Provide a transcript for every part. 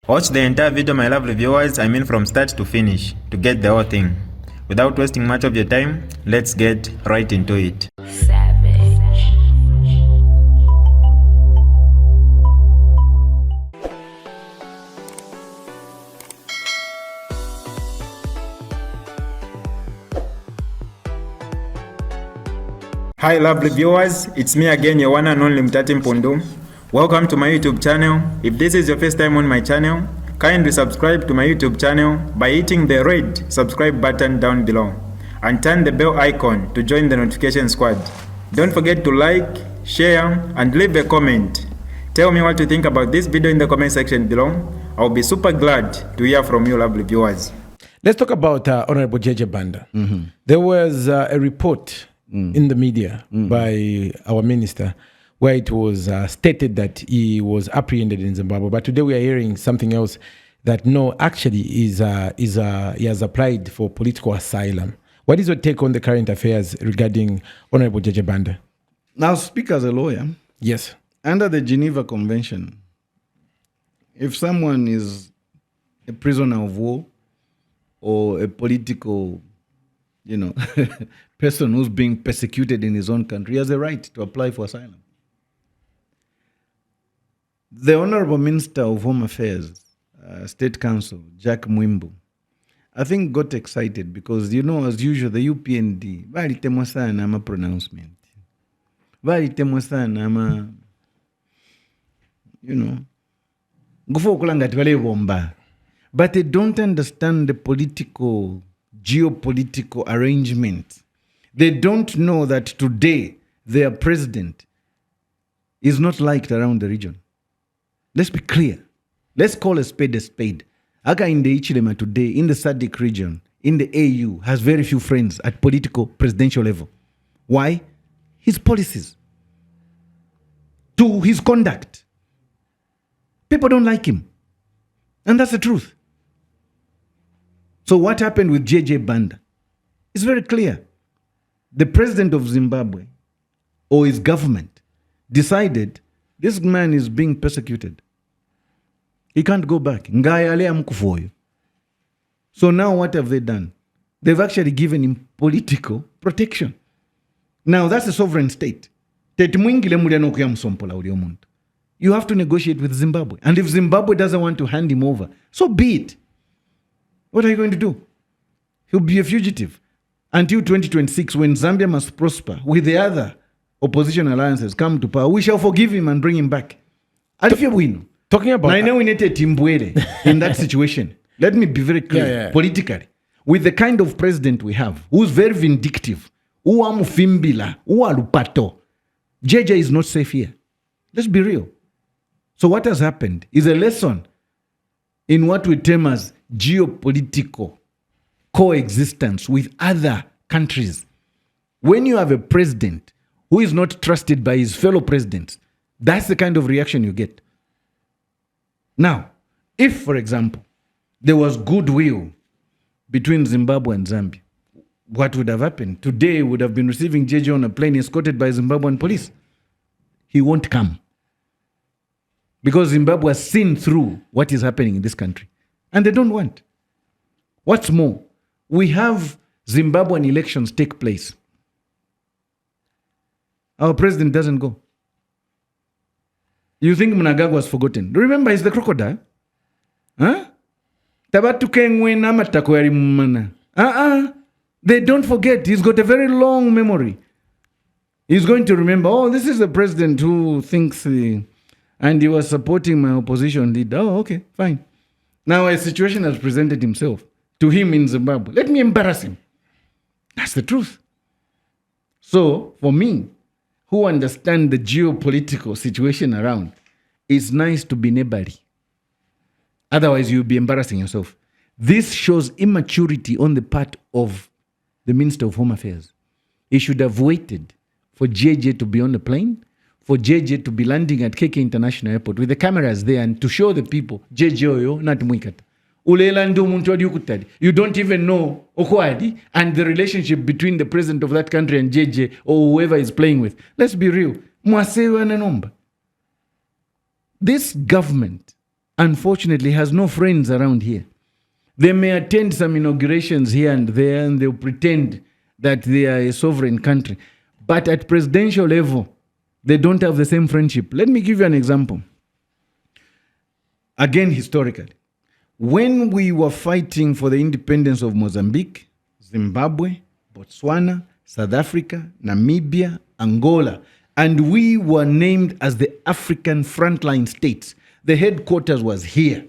Watch the entire video, my lovely viewers, from start to finish, to get the whole thing. Without wasting much of your time, let's get right into it. Hi lovely viewers, it's me again, your one and only Mutati Mpundu. Welcome to my YouTube channel. If this is your first time on my channel, kindly subscribe to my YouTube channel by hitting the red subscribe button down below and turn the bell icon to join the notification squad. Don't forget to like, share and leave a comment. Tell me what you think about this video in the comment section below. I'll be super glad to hear from you lovely viewers. Let's talk about Honorable Banda. There was a report in the media by our minister where it was stated that he was apprehended in Zimbabwe. But today we are hearing something else, that no, actually he has applied for political asylum. What is your take on the current affairs regarding Honorable Banda? Now, speak as a lawyer. Yes. Under the Geneva Convention, if someone is a prisoner of war or a political, person who's being persecuted in his own country, he has a right to apply for asylum. The Honorable Minister of Home Affairs, State Council, Jack Mwimbu, I think got excited because, as usual, the UPND, valitemwa sana ama pronouncement. Valitemwa sana ama, ngufo kulangati wale bomba. But they don't understand the geopolitical arrangement. They don't know that today their president is not liked around the region. Let's be clear. Let's call a spade a spade. Aka in the Ichilema today, in the SADC region, in the AU, has very few friends at political, presidential level. Why? His policies. To his conduct. People don't like him. And that's the truth. So what happened with Banda? It's very clear. The president of Zimbabwe or his government decided this man is being persecuted. He can't go back. So now what have they done? They've actually given him political protection. Now that's a sovereign state. You have to negotiate with Zimbabwe. And if Zimbabwe doesn't want to hand him over, so be it. What are you going to do? He'll be a fugitive until 2026, when Zambia must prosper with the other opposition alliances come to power. We shall forgive him and bring him back. Talking about I know we need a Timbwele in that situation. Let me be very clear. Politically, with the kind of president we have, who's very vindictive, who amufimbila, who alupato, JJ is not safe here. Let's be real. So what has happened is a lesson in what we term as geopolitical coexistence with other countries. When you have a president who is not trusted by his fellow presidents, that's the kind of reaction you get. Now, if, for example, there was goodwill between Zimbabwe and Zambia, what would have happened? Today would have been receiving JJ on a plane escorted by Zimbabwean police. He won't come. Because Zimbabwe has seen through what is happening in this country. And they don't want. What's more, we have Zimbabwean elections take place. Our president doesn't go. You think Mnangagwa was forgotten? Remember, he's the crocodile. Huh? They don't forget. He's got a very long memory. He's going to remember, this is the president who thinks, and he was supporting my opposition leader. Oh, okay, fine. Now a situation has presented himself to him in Zimbabwe. Let me embarrass him. That's the truth. So, for me, who understand the geopolitical situation around, it's nice to be neighborly. Otherwise, you'll be embarrassing yourself. This shows immaturity on the part of the Minister of Home Affairs. He should have waited for JJ to be on the plane, for JJ to be landing at KK International Airport with the cameras there and to show the people, JJ oyo, not mwikata. You don't even know Okwadi and the relationship between the president of that country and JJ or whoever is playing with. Let's be real. This government unfortunately, has no friends around here. They may attend some inaugurations here and there, and they'll pretend that they are a sovereign country. But at presidential level, they don't have the same friendship. Let me give you an example. Again, historically. When we were fighting for the independence of Mozambique, Zimbabwe, Botswana, South Africa, Namibia, Angola, and we were named as the African frontline states, the headquarters was here.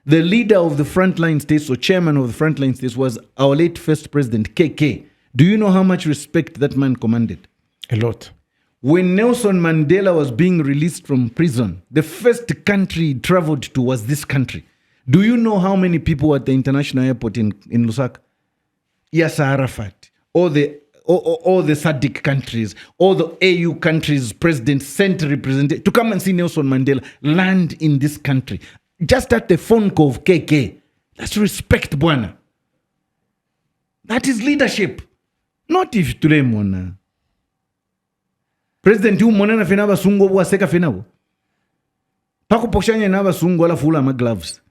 The leader of the frontline states, or chairman of the frontline states, was our late first president, KK. Do you know how much respect that man commanded? A lot. When Nelson Mandela was being released from prison, the first country he traveled to was this country. Do you know how many people were at the international airport in Lusaka? Yasser Arafat, all the SADC countries, all the AU countries, presidents sent representatives to come and see Nelson Mandela land in this country. Just at the phone call of KK. That's respect, bwana. That is leadership. Not if today, mwana. President yu mwana na fena basungu wa seka fena wo. Paku poshanya na basungu wala fula ma gloves.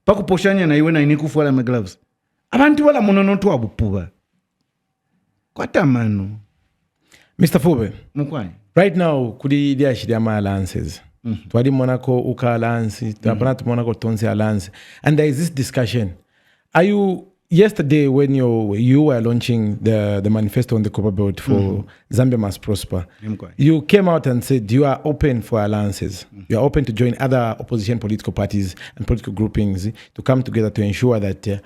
Paku poshanya na iwe na iniku fula ma gloves. Abantu wala monono tu abupuba. Kwata mano. Mr. Fube. Mkwai. Right now, kudi dia shidama alliances. Twadi Monaco Uka alliance, Tabanat Monaco Tonse alliance. And there is this discussion. Are you, yesterday when you were launching the manifesto on the Copper Belt for Zambia Must Prosper, you came out and said you are open for alliances. You are open to join other opposition political parties and political groupings to come together to ensure that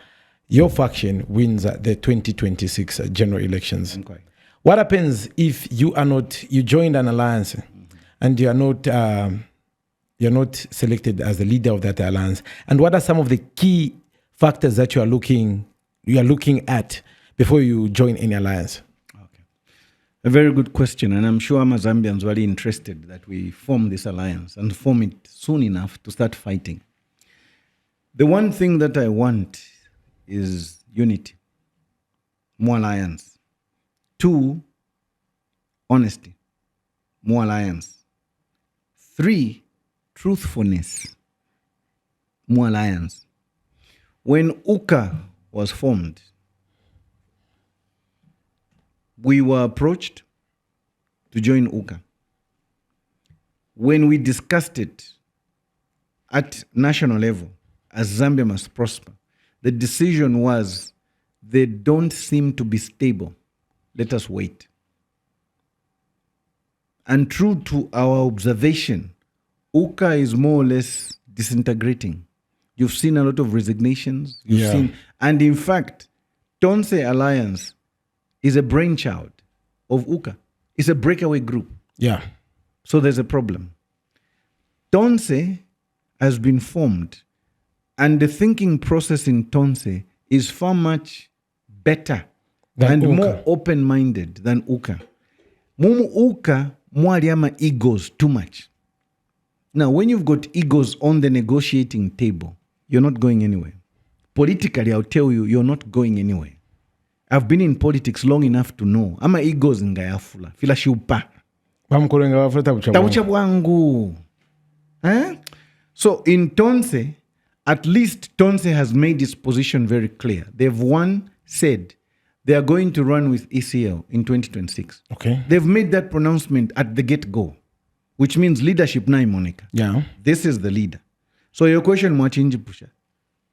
your faction wins the 2026 general elections. What happens if you joined an alliance and you are not selected as the leader of that alliance? And what are some of the key factors that you are looking at before you join any alliance? Okay, a very good question, and I'm sure Zambians are very interested that we form this alliance and form it soon enough to start fighting. The one thing that I want is unity, more alliance. 2, honesty, more alliance. 3, truthfulness, more alliance. When UKA was formed, we were approached to join UKA. When we discussed it at national level, as Zambia Must Prosper, the decision was they don't seem to be stable. Let us wait. And true to our observation, UKA is more or less disintegrating. You've seen a lot of resignations. And in fact, Tonse Alliance is a brainchild of UKA. It's a breakaway group. Yeah. So there's a problem. Tonse has been formed, and the thinking process in Tonse is far much better and more open-minded than UKA. Mumu UKA mwaliama egos too much. Now, when you've got egos on the negotiating table, you're not going anywhere. Politically, I'll tell you, you're not going anywhere. I've been in politics long enough to know. Ama egos ngayafula. Fila shiupa. Tabucha wangu. So in Tonse, at least Tonse has made its position very clear. They've said they are going to run with ECL in 2026. Okay. They've made that pronouncement at the get-go, which means leadership na Monica. Yeah. This is the leader. So your question, mwachinji pusha.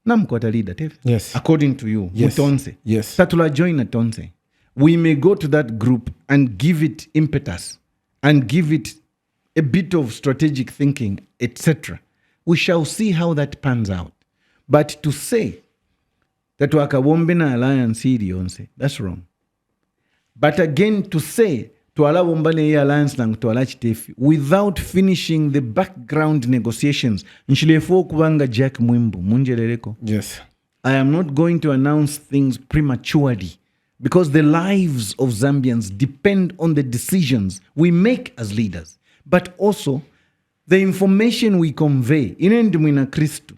Namkota leader, Tef? Yes. According to you, yes. Tonse. Yes. Tatula join a Tonse. We may go to that group and give it impetus and give it a bit of strategic thinking, etc. We shall see how that pans out. But to say that wakawombena alliance iliyonse, that's wrong. But again, to say to ala wombane alliance nang to ala chitefi without finishing the background negotiations, nshilefo kubanga Jack Mwimbu munjeleleko. Yes. I am not going to announce things prematurely because the lives of Zambians depend on the decisions we make as leaders, but also the information we convey. Inendimina Christu.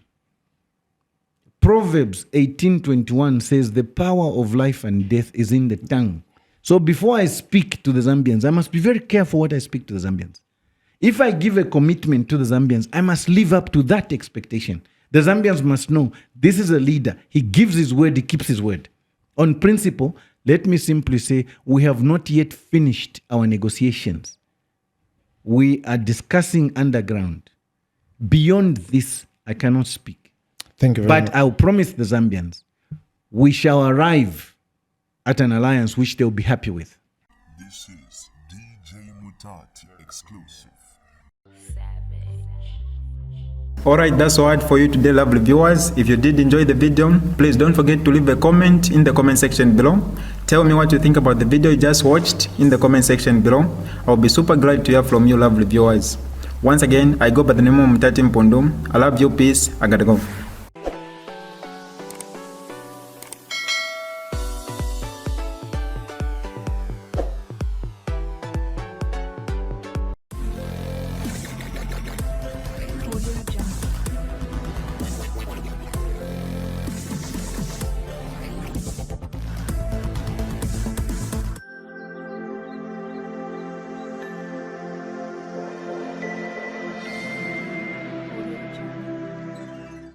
Proverbs 18:21 says the power of life and death is in the tongue. So before I speak to the Zambians, I must be very careful what I speak to the Zambians. If I give a commitment to the Zambians, I must live up to that expectation. The Zambians must know this is a leader. He gives his word, he keeps his word. On principle, let me simply say we have not yet finished our negotiations. We are discussing underground. Beyond this, I cannot speak. Thank you very much. But I'll promise the Zambians, we shall arrive at an alliance which they'll be happy with. This is DJ Mutati exclusive. Alright, that's all for you today, lovely viewers. If you did enjoy the video, please don't forget to leave a comment in the comment section below. Tell me what you think about the video you just watched in the comment section below. I'll be super glad to hear from you, lovely viewers. Once again, I go by the name of Mutati Mpundu. I love you, peace, I gotta go.